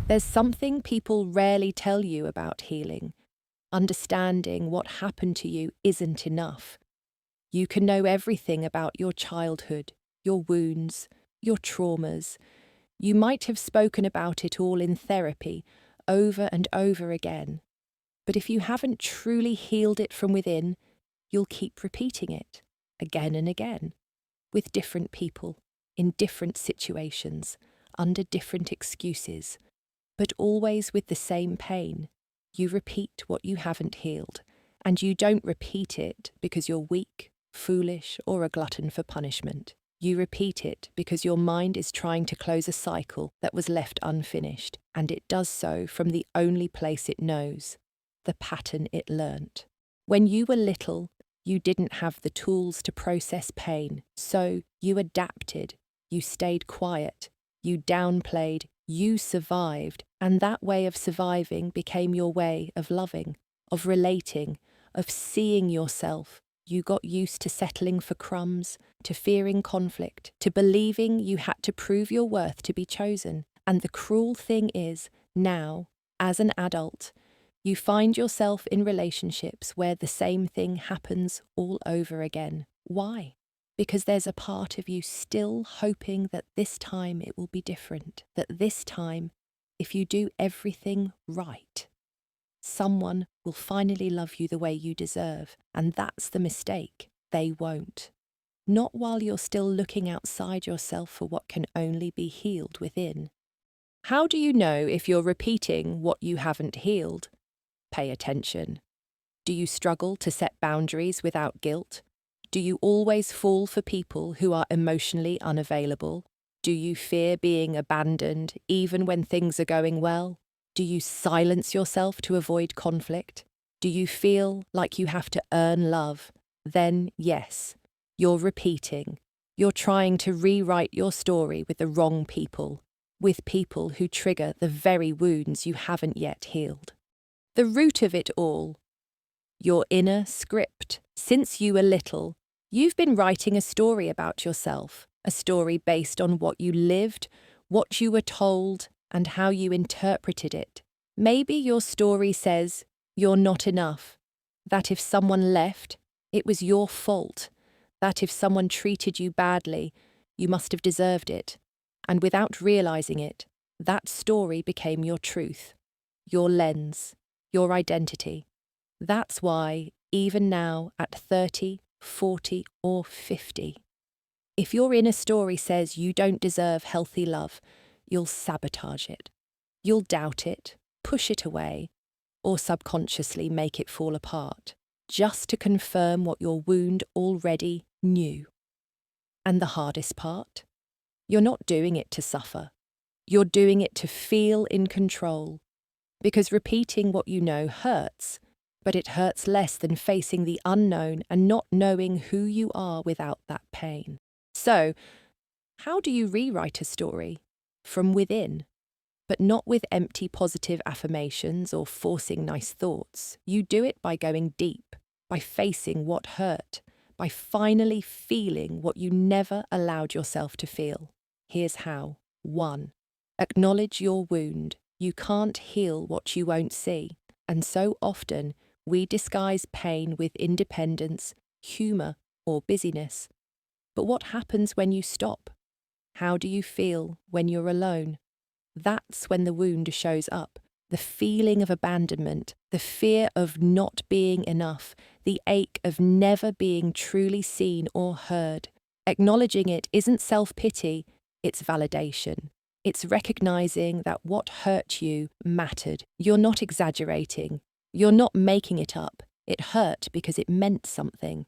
There's something people rarely tell you about healing. Understanding what happened to you isn't enough. You can know everything about your childhood, your wounds, your traumas. You might have spoken about it all in therapy, over and over again. But if you haven't truly healed it from within, you'll keep repeating it, again and again, with different people, in different situations, under different excuses, but always with the same pain. You repeat what you haven't healed, and you don't repeat it because you're weak, foolish, or a glutton for punishment. You repeat it because your mind is trying to close a cycle that was left unfinished, and it does so from the only place it knows, the pattern it learnt. When you were little, you didn't have the tools to process pain, so you adapted, you stayed quiet, you downplayed, you survived, and that way of surviving became your way of loving, of relating, of seeing yourself. You got used to settling for crumbs, to fearing conflict, to believing you had to prove your worth to be chosen. And the cruel thing is, now, as an adult, you find yourself in relationships where the same thing happens all over again. Why? Because there's a part of you still hoping that this time it will be different, that this time, if you do everything right, someone will finally love you the way you deserve, and that's the mistake. They won't. Not while you're still looking outside yourself for what can only be healed within. How do you know if you're repeating what you haven't healed? Pay attention. Do you struggle to set boundaries without guilt? Do you always fall for people who are emotionally unavailable? Do you fear being abandoned even when things are going well? Do you silence yourself to avoid conflict? Do you feel like you have to earn love? Then, yes, you're repeating. You're trying to rewrite your story with the wrong people, with people who trigger the very wounds you haven't yet healed. The root of it all, your inner script. Since you were little, you've been writing a story about yourself, a story based on what you lived, what you were told, and how you interpreted it. Maybe your story says you're not enough, that if someone left, it was your fault, that if someone treated you badly, you must have deserved it. And without realizing it, that story became your truth, your lens, your identity. That's why, even now at 30, 40, or 50, if your inner story says you don't deserve healthy love, you'll sabotage it. You'll doubt it, push it away, or subconsciously make it fall apart, just to confirm what your wound already knew. And the hardest part? You're not doing it to suffer. You're doing it to feel in control. Because repeating what you know hurts, but it hurts less than facing the unknown and not knowing who you are without that pain. So, how do you rewrite a story? From within. But not with empty positive affirmations or forcing nice thoughts. You do it by going deep, by facing what hurt, by finally feeling what you never allowed yourself to feel. Here's how. 1. Acknowledge your wound. You can't heal what you won't see. And so often, we disguise pain with independence, humour, or busyness. But what happens when you stop? How do you feel when you're alone? That's when the wound shows up. The feeling of abandonment, the fear of not being enough, the ache of never being truly seen or heard. Acknowledging it isn't self-pity, it's validation. It's recognizing that what hurt you mattered. You're not exaggerating. You're not making it up. It hurt because it meant something.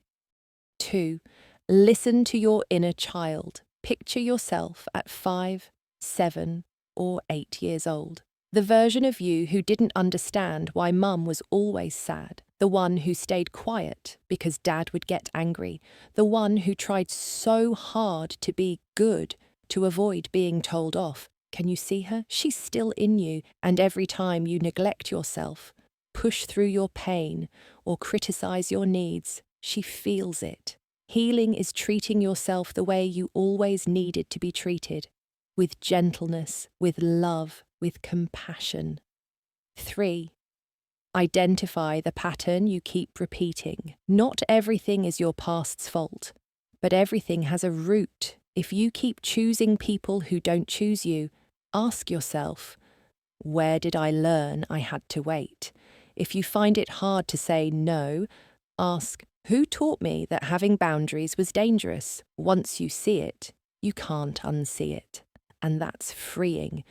2. Listen to your inner child. Picture yourself at 5, 7, or 8 years old. The version of you who didn't understand why mum was always sad. The one who stayed quiet because dad would get angry. The one who tried so hard to be good to avoid being told off. Can you see her? She's still in you, and every time you neglect yourself, push through your pain, or criticize your needs, she feels it. Healing is treating yourself the way you always needed to be treated, with gentleness, with love, with compassion. 3. Identify the pattern you keep repeating. Not everything is your past's fault, but everything has a root. If you keep choosing people who don't choose you, ask yourself, where did I learn I had to wait? If you find it hard to say no, ask, who taught me that having boundaries was dangerous? Once you see it, you can't unsee it. And that's freeing,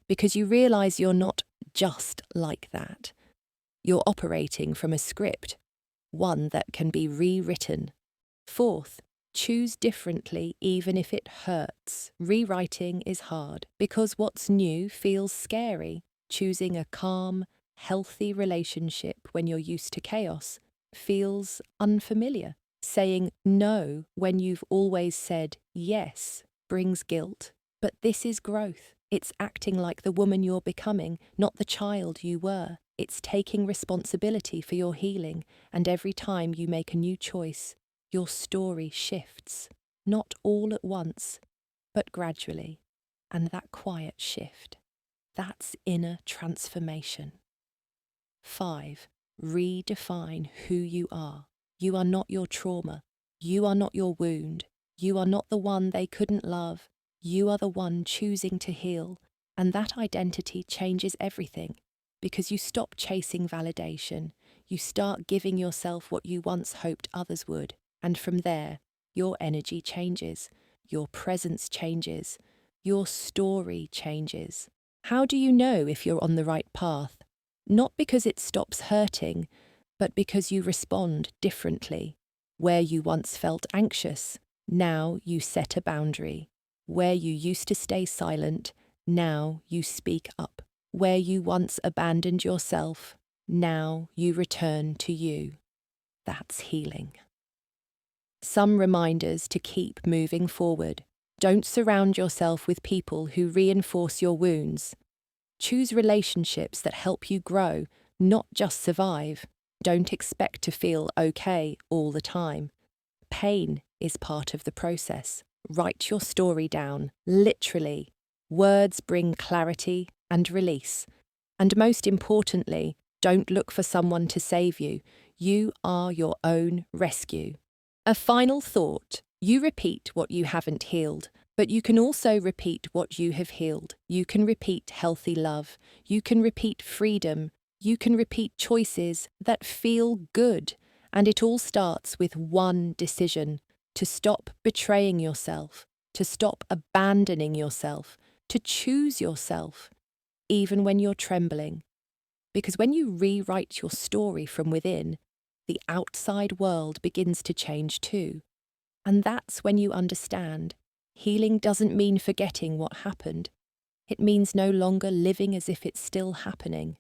because you realize you're not just like that. You're operating from a script, one that can be rewritten. 4th, choose differently even if it hurts. Rewriting is hard because what's new feels scary. Choosing a calm, healthy relationship when you're used to chaos feels unfamiliar. Saying no when you've always said yes brings guilt. But this is growth. It's acting like the woman you're becoming, not the child you were. It's taking responsibility for your healing, and every time you make a new choice, your story shifts. Not all at once, but gradually. And that quiet shift, that's inner transformation. 5. Redefine who you are. You are not your trauma. You are not your wound. You are not the one they couldn't love. You are the one choosing to heal. And that identity changes everything, because you stop chasing validation. You start giving yourself what you once hoped others would. And from there, your energy changes. Your presence changes. Your story changes. How do you know if you're on the right path? Not because it stops hurting, but because you respond differently. Where you once felt anxious, now you set a boundary. Where you used to stay silent, now you speak up. Where you once abandoned yourself, now you return to you. That's healing. Some reminders to keep moving forward. Don't surround yourself with people who reinforce your wounds. Choose relationships that help you grow, not just survive. Don't expect to feel okay all the time. Pain is part of the process. Write your story down, literally. Words bring clarity and release. And most importantly, don't look for someone to save you. You are your own rescue. A final thought. You repeat what you haven't healed, but you can also repeat what you have healed. You can repeat healthy love. You can repeat freedom. You can repeat choices that feel good. And it all starts with one decision: to stop betraying yourself, to stop abandoning yourself, to choose yourself, even when you're trembling. Because when you rewrite your story from within, the outside world begins to change too. And that's when you understand healing doesn't mean forgetting what happened. It means no longer living as if it's still happening.